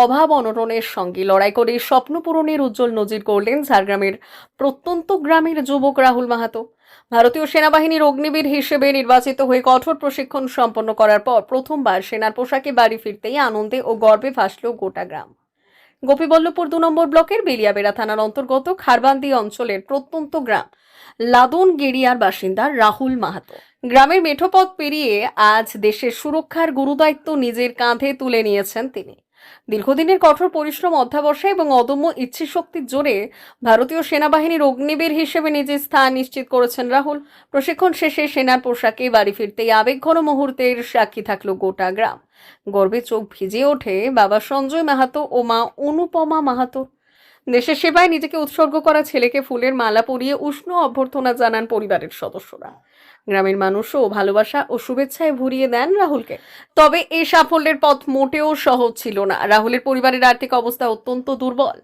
অভাব অনটনের সঙ্গে লড়াই করে স্বপ্ন পূরণের উজ্জ্বল নজির করলেন ঝাড়গ্রামের প্রত্যন্ত গ্রামের যুবক রাহুল মাহাতো। ভারতীয় সেনাবাহিনীর অগ্নিবীর হিসেবে নির্বাচিত হয়ে কঠোর প্রশিক্ষণ সম্পন্ন করার পর প্রথমবার সেনার পোশাকে বাড়ি ফিরতেই আনন্দে ও গর্বে ভাসল গোটা গ্রাম। গোপীবল্লভপুর ২ নম্বর ব্লকের বেলিয়াবেড়া থানার অন্তর্গত খারবান্দি অঞ্চলের প্রত্যন্ত গ্রাম লাদন গেরিয়ার বাসিন্দা রাহুল মাহাতো গ্রামের মেঠোপথ পেরিয়ে আজ দেশের সুরক্ষার গুরুদায়িত্ব নিজের কাঁধে তুলে নিয়েছেন তিনি। দীর্ঘদিনের কঠোর পরিশ্রম, অধ্যাবসায় এবং অদম্য ইচ্ছাশক্তির জোরে ভারতীয় সেনাবাহিনীর অগ্নিবীর হিসেবে নিজের স্থান নিশ্চিত করেছেন রাহুল। প্রশিক্ষণ শেষে সেনার পোশাকে বাড়ি ফিরতেই আবেগঘন মুহূর্তের সাক্ষী থাকলো গোটা গ্রাম। গর্বে চোখ ভিজে ওঠে বাবা সঞ্জয় মাহাতো ও মা অনুপমা মাহাতো। দেশের সেবায় নিজেকে উৎসর্গ করা ছেলেকে ফুলের মালা পরিয়ে উষ্ণ অভ্যর্থনা জানান পরিবারের সদস্যরা। গ্রামের মানুষও ভালোবাসা ও শুভেচ্ছায় ভরিয়ে দেন রাহুলকে। তবে এই সাফল্যের পথ মোটেও সহজ ছিল না। রাহুলের পরিবারের আর্থিক অবস্থা অত্যন্ত দুর্বল।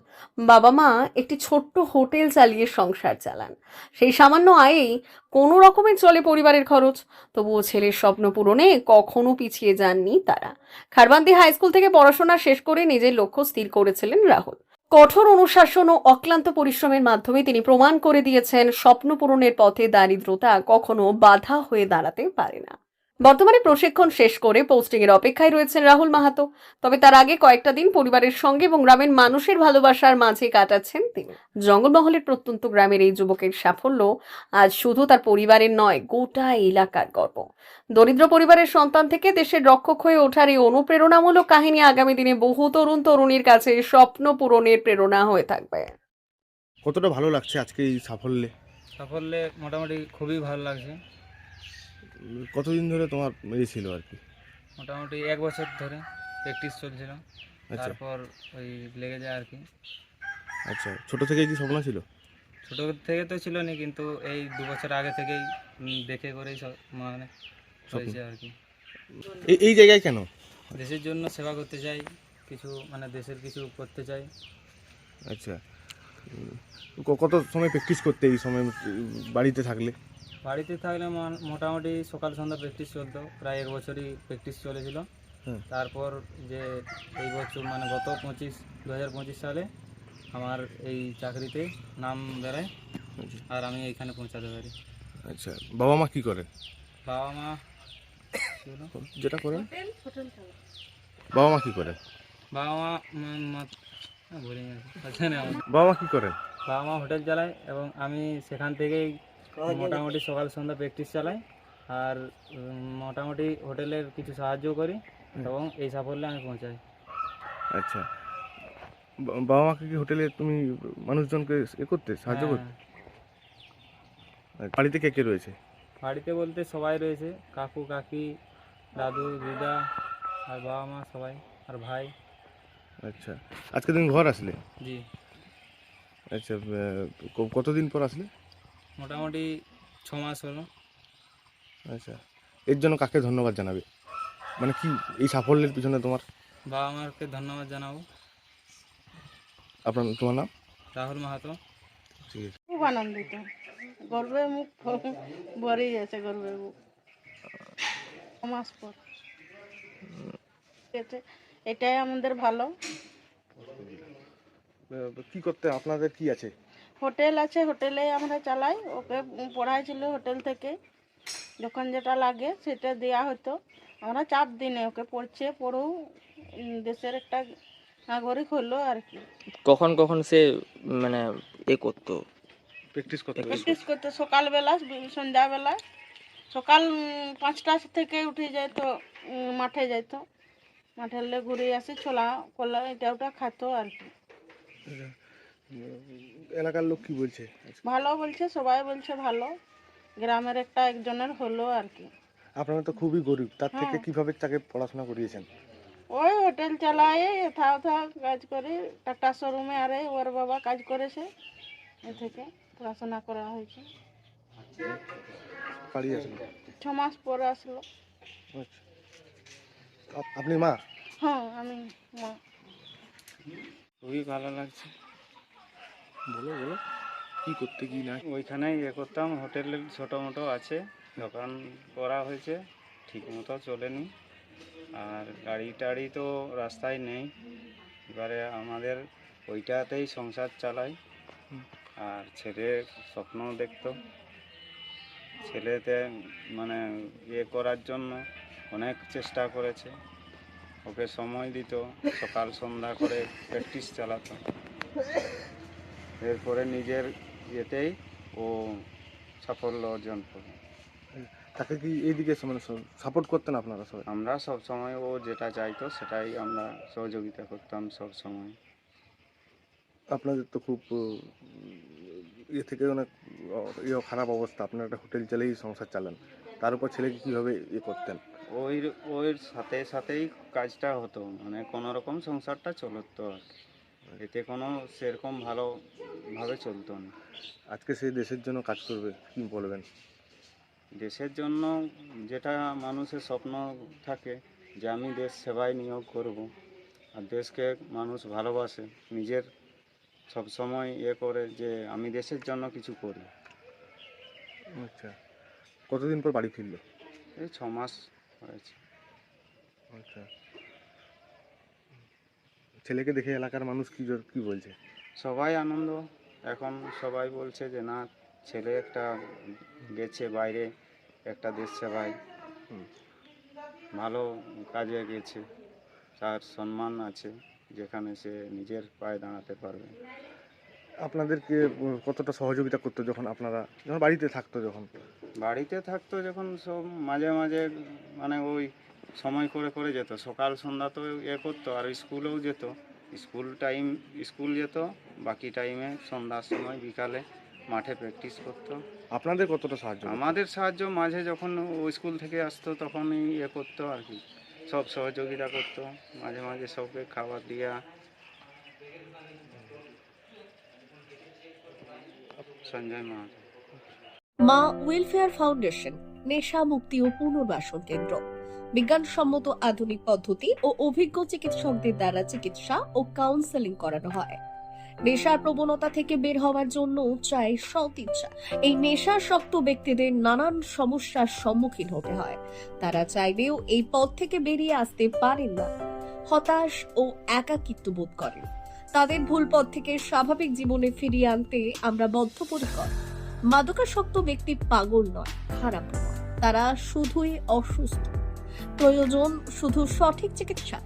বাবা মা একটি ছোট্ট হোটেল চালিয়ে সংসার চালান। সেই সামান্য আয়েই কোনো রকমে চলে পরিবারের খরচ। তবুও ছেলের স্বপ্ন পূরণে কখনো পিছিয়ে যাননি তারা। খারবান্দি হাই স্কুল থেকে পড়াশোনা শেষ করে নিজের লক্ষ্য স্থির করেছিলেন রাহুল। কঠোর অনুশাসন ও অক্লান্ত পরিশ্রমের মাধ্যমে তিনি প্রমাণ করে দিয়েছেন স্বপ্ন পূরণের পথে দারিদ্রতা কখনো বাধা হয়ে দাঁড়াতে পারে না। বর্তমানে প্রশিক্ষণ শেষ করে পোস্টিং এর অপেক্ষায় রয়েছেন রাহুল মাহাতো। তবে তার আগে কয়েকটা দিন পরিবারের সঙ্গে এবং গ্রামের মানুষের ভালোবাসার মাঝে কাটাচ্ছেন তিনি। জঙ্গলমহলের প্রত্যন্ত গ্রামের এই যুবকের সাফল্য আজ শুধু তার পরিবারের নয়, গোটা এলাকার গর্ব। দরিদ্র পরিবারের সন্তান থেকে দেশের রক্ষক হয়ে ওঠার এই অনুপ্রেরণামূলক কাহিনী আগামী দিনে বহু তরুণ তরুণীর কাছে স্বপ্ন পূরণের প্রেরণা হয়ে থাকবে। কতটা ভালো লাগছে আজকে এই সাফল্যে? সাফল্যে মোটামুটি খুবই ভালো লাগছে। কতদিন ধরে তোমার ছিল আর কি? মোটামুটি 1 বছর ধরে প্র্যাকটিস চলছিল। আচ্ছা তারপর ওই লেগে যায় আর কি। আচ্ছা, ছোট থেকেই কি স্বপ্ন ছিল? ছোটো থেকে তো ছিল না, কিন্তু এই 2 বছর আগে থেকেই দেখে করেই সব মানে হয়েছে আর কি। এই জায়গায় কেন? দেশের জন্য সেবা করতে চাই, কিছু মানে দেশের কিছু করতে চাই। আচ্ছা, কত সময় প্র্যাকটিস করতে এই সময় বাড়িতে থাকলে? বাড়িতে থাকলে মোটামুটি সকাল সন্ধ্যা প্র্যাকটিস চলতো, প্রায় 1 বছরই প্র্যাকটিস চলেছিল। হ্যাঁ। তারপর যে এই বছর মানে গত 2025 সালে আমার এই চাকরিতে নাম বেরোয়, আচ্ছা আর আমি এইখানে পৌঁছাতে পারি। আচ্ছা, বাবা মা কি করে? বাবা মা যেটা করেন, বাবা মা কি করে? বাবা মা ভুলে গেছি। বাবা মা কি করেন? বাবা মা হোটেল চালায় এবং আমি সেখান থেকেই মোটামুটি সকাল সন্ধ্যা প্র্যাকটিস চালাই, আর মোটামুটি হোটেলের কিছু সাহায্য করি এবং এই সাফল্যে আমি পৌঁছাই। আচ্ছা, বাবা মাকে কি হোটেলে তুমি মানুষজনকে করতে সাহায্য হ্যাঁ, করতে? বাড়িতে কে কে রয়েছে? বাড়িতে বলতে সবাই রয়েছে, কাকু কাকি, দাদু দিদা, আর বাবা মা সবাই, আর ভাই। আচ্ছা, আজকে তুমি ঘর আসলে? জি, আচ্ছা, কতদিন পর আসলে? মোটামুটি 6 মাস হলো। আচ্ছা, এর জন্য কাকে ধন্যবাদ জানাবে? মানে কি এই সাফল্যের পিছনে তোমার? বাবা মাকে ধন্যবাদ জানাবো। তোমার নাম? রাহুল মাহাতো। ঠিক আছে। খুব আনন্দিত, গর্বে মুখ ভরেই আছে, গর্বের মুখ। 6 মাস পর এটাই আমাদের ভালো। কি করতে আপনাদের কি আছে? হোটেল আছে, হোটেলে আমরা চালাই। ওকে পড়াইছিল হোটেল থেকে, যখন যেটা লাগে সেটা দেওয়া হতো। আমরা চাপ দিনে ওকে পড়ছে, পড়ুক, দেশের একটা নাগরিক হলো আর কি। কখন কখন সে মানে করতো? প্র্যাকটিস করতে? প্র্যাকটিস করতে সকালবেলা, সন্ধ্যাবেলা। সকাল 5টা থেকে উঠে যেত, মাঠে যেত। মাঠে ঘুরে আসে, ছোলা কলা এটা ওটা খাতো আর কি। এলাকার লোক কি বলছে? ভালো বলছে, সবাই বলছে ভালো। গ্রামের একজনের হলো আর কি। আপনারা তো খুবই গরিব, তার থেকে হ্যাঁ। কিভাবে তাকে পড়াশোনা করিয়েছেন? ওই হোটেল চালায়, এথা ওথা কাজ করে, টাটা শোরুমে। আরে ওর বাবা কাজ করেছে, এ থেকে পড়াশোনা করা হয়েছে। বাড়ি আসলো? 6 মাস পরে আসলো। আচ্ছা, আপনি মা? হ্যাঁ, আমি মা। খুবই ভালো লাগছে। বলো বলো, কি করতে কি না? ওইখানেই করতাম, হোটেলের ছোটো মোটো আছে, দোকান করা হয়েছে, ঠিক মতো চলেনি। আর গাড়ি টাড়ি তো রাস্তায় নেই, এবারে আমাদের ওইটাতেই সংসার চালাই। আর ছেলে স্বপ্ন দেখতো, ছেলেতে মানে ইয়ে করার জন্য অনেক চেষ্টা করেছে, ওকে সময় দিত, সকাল সন্ধ্যা করে প্র্যাকটিস চালাতো। এরপরে নিজের ইয়েতেই ও সাফল্য অর্জন করে। তাকে কি এইদিকে মানে সাপোর্ট করতেন আপনারা সবাই? আমরা সব সময় ও যেটা চাইতো সেটাই আমরা সহযোগিতা করতাম সব সময়। আপনাদের তো খুব ইয়ে থেকে অনেক খারাপ অবস্থা, আপনারা একটা হোটেল চালিয়ে সংসার চালান, তার উপর ছেলেকে কীভাবে ইয়ে করতেন? ওর সাথে সাথেই কাজটা হতো, মানে কোনো রকম সংসারটা চলতো আর কি। এতে কোনো সেরকম ভালোভাবে চলতো না। আজকে সে দেশের জন্য কাজ করবে, কি বলবেন? দেশের জন্য যেটা মানুষের স্বপ্ন থাকে যে আমি দেশ সেবায় নিয়োগ করব, আর দেশকে মানুষ ভালোবাসে, নিজের সবসময় ইয়ে করে যে আমি দেশের জন্য কিছু করি। আচ্ছা, কতদিন পর বাড়ি ফিরলো? এই 6 মাস হয়েছে। আচ্ছা, ছেলেকে দেখে এলাকার মানুষ কি বলছে? সবাই আনন্দ, এখন সবাই বলছে যে না, ছেলে একটা গেছে বাইরে, একটা দেশ সেবায় ভালো কাজে গেছে, তার সম্মান আছে, যেখানে সে নিজের পায়ে দাঁড়াতে পারবে। আপনাদেরকে কতটা সহযোগিতা করতো যখন বাড়িতে থাকতো? যখন সব মাঝে মাঝে মানে ওই সময় করে যেত, সকাল সন্ধ্যা তো ইয়ে করতো, আর স্কুলেও যেত, স্কুল যেত, বাকি টাইমে সন্ধ্যার সময় বিকালে মাঠে প্র্যাকটিস করতো। আপনাদের কতটা সাহায্য? আমাদের সাহায্য মাঝে যখন ও স্কুল থেকে আসতো তখনই ইয়ে করতো আর কি, সব সহযোগিতা করতো, মাঝে মাঝে সবকে খাবার দিয়া। সঞ্জয় মাহাতো। মা ওয়েলফেয়ার ফাউন্ডেশন নেশা মুক্তি ও পুনর্বাসন কেন্দ্র। বিজ্ঞানসম্মত আধুনিক পদ্ধতি ও অভিজ্ঞ চিকিৎসকদের দ্বারা চিকিৎসা ও কাউন্সেলিং করানো হয়। নেশার প্রবণতা থেকে বের হওয়ার জন্য চাই সৎ ইচ্ছা। এই নেশাসক্ত ব্যক্তিদের নানান সমস্যার সম্মুখীন হতে হয়, তারা চাইলেও এই পথ থেকে বেরিয়ে আসতে পারেন না, হতাশ ও একাকিত্ব বোধ করেন। তাদের ভুল পথ থেকে স্বাভাবিক জীবনে ফিরিয়ে আনতে আমরা বদ্ধপরিকর। মাদকাসক্ত ব্যক্তি পাগল নয়, খারাপ নয়, তারা শুধুই অসুস্থ। প্রয়োজন শুধু সঠিক চিকিৎসা।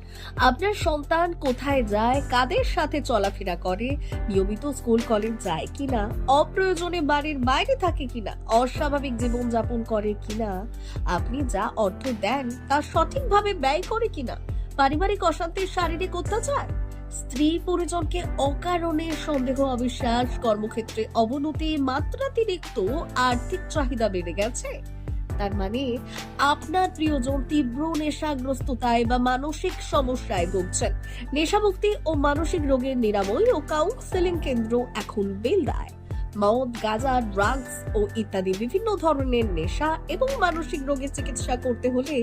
আপনার সন্তান কোথায় যায়, কাদের সাথে চলাফেরা করে, নিয়মিত স্কুল কলেজ যায় কিনা, অপ্রয়োজনে বাড়ির বাইরে থাকে কিনা, অস্বাভাবিক জীবনযাপন করে কিনা, আপনি যা অর্থ দেন তা সঠিকভাবে ব্যয় করে কিনা, পারিবারিক অশান্তি, শারীরিক অত্যাচার, স্ত্রী পরিজনকে অকারণে সন্দেহ, অবিশ্বাস, কর্মক্ষেত্রে অবনতি, মাত্রাতিরিক্ত আর্থিক চাহিদা বেড়ে গেছে, তার মানে আপনার প্রিয়জন তীব্র নেশাগ্রস্ততায় বা মানসিক সমস্যায় ভুগছেন। নেশামুক্তি ও মানসিক রোগের নিরাময় ও কাউন্সেলিং কেন্দ্র এখন বেলদায়। মদ, গাঁজা, ড্রাগস ও ইত্যাদি বিভিন্ন ধরনের নেশা এবং মানসিক রোগের চিকিৎসা করতে হলে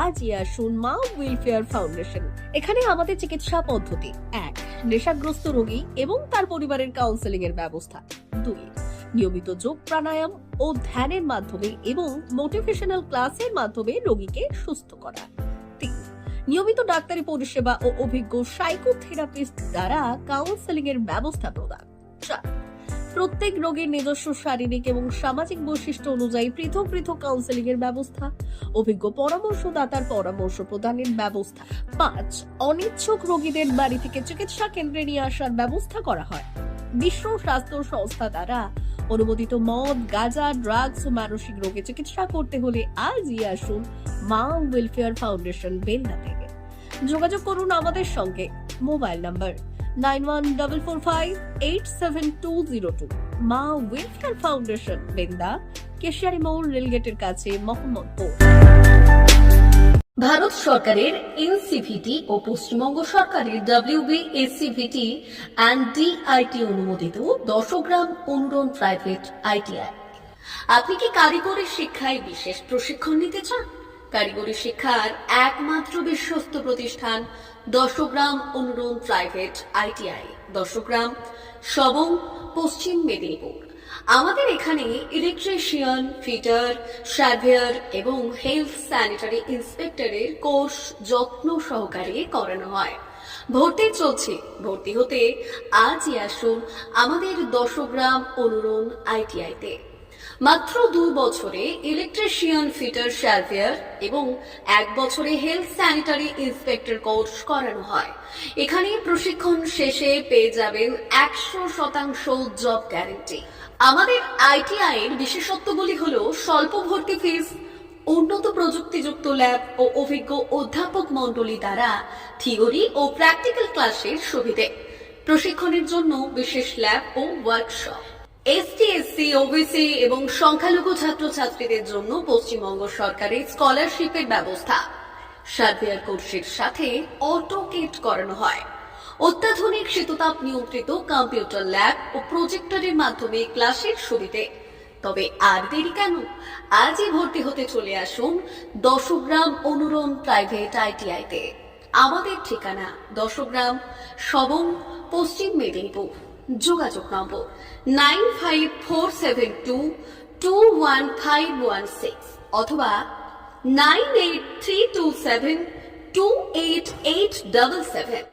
আজই আসুন মা ওয়েলফেয়ার ফাউন্ডেশন। এখানে আমাদের চিকিৎসা পদ্ধতি: 1. নেশাগ্রস্ত রোগী এবং তার পরিবারের কাউন্সেলিং এর ব্যবস্থা। 2. নিয়মিত যোগ, প্রাণায়াম ও ধ্যানের মাধ্যমে এবং মোটিভেশনাল ক্লাসের মাধ্যমে রোগীকে সুস্থ করা। 3. নিয়মিত ডাক্তারি পরিষেবা ও অভিজ্ঞ সাইকোথেরাপিস্ট দ্বারা কাউন্সেলিং এর ব্যবস্থা প্রদান। 4. প্রত্যেক রোগীর নিজস্ব শারীরিক এবং সামাজিক বৈশিষ্ট্য অনুযায়ী পৃথক পৃথক কাউন্সেলিং এর ব্যবস্থা, অভিজ্ঞ পরামর্শদাতার পরামর্শ প্রদানের ব্যবস্থা। 5. অনিচ্ছুক রোগীদের বাড়ি থেকে চিকিৎসা কেন্দ্রে নিয়ে আসার ব্যবস্থা করা হয়। বিশ্ব স্বাস্থ্য সংস্থা দ্বারা অনুমোদিত মদ, গাঁজা, ড্রাগস ও মানসিক রোগে চিকিৎসা করতে হলে আজই আসুন মা ওয়েলফেয়ার ফাউন্ডেশন বেলদা থেকে। যোগাযোগ করুন আমাদের সঙ্গে। Mobile number 9144587202। মা ওয়েলফেয়ার ফাউন্ডেশন, বেলদা, কেশিয়ারি মোড়, রেলগেটের কাছে, মোহাম্মদপুর। ভারত সরকারের এনসিভিটি ও পশ্চিমবঙ্গ সরকারের WBSCVT অ্যান্ড DIT অনুমোদিত 10 গ্রাম অনুরণ প্রাইভেট ITI। আপনি কি কারিগরি শিক্ষায় বিশেষ প্রশিক্ষণ নিতে চান? কারিগরি শিক্ষার একমাত্র বিশ্বস্ত প্রতিষ্ঠান 10 গ্রাম অনুরণ প্রাইভেট ITI, 10 গ্রাম, সবং, পশ্চিম মেদিনীপুর। আমাদের এখানে ইলেকট্রিশিয়ান, ফিটার, সার্ভেয়ার এবং হেলথ স্যানিটারি ইন্সপেক্টরের কোর্স যত্ন সহকারে করানো হয়। ভর্তি চলছে। ভর্তি হতে আজই আসুন আমাদের দশগ্রাম অনুরণ আইটিআইতে। মাত্র 2 বছরে ইলেকট্রিশিয়ান, ফিটার, সার্ভিয়ার এবং 1 বছরে হেলথ স্যানিটারি ইন্সপেক্টর কোর্স করানো হয়। এখানে প্রশিক্ষণ শেষে পেয়ে যাবেন 100% জব গ্যারান্টি। আমাদের আইটিআই এর বিশেষত্বগুলি হলো স্বল্প ভর্তি ফিস, উন্নত প্রযুক্তিযুক্ত ল্যাব ও অভিজ্ঞ অধ্যাপক মণ্ডলী দ্বারা থিওরি ও প্র্যাকটিক্যাল ক্লাসের সুবিধে, প্রশিক্ষণের জন্য বিশেষ ল্যাব ও ওয়ার্কশপ, এসটি, এসসি, ওবিসি এবং সংখ্যালঘু ছাত্রছাত্রীদের জন্য পশ্চিমবঙ্গ সরকারের স্কলারশিপের ব্যবস্থা। সার্ভেয়ার কোর্সের সাথে অটোকেট করানো হয়। অত্যাধুনিক শীততাপ নিয়ন্ত্রিত কম্পিউটার ল্যাব ও প্রজেক্টরের মাধ্যমে ক্লাসের সুবিধে। তবে আর দেরি কেন? আজই ভর্তি হতে চলে আসুন দশগ্রাম অনুরণ প্রাইভেট আইটিআইতে। আমাদের ঠিকানা দশগ্রাম, সবং, পশ্চিম মেদিনীপুর। যোগাযোগ নম্বর 9547221516 অথবা 9832728877।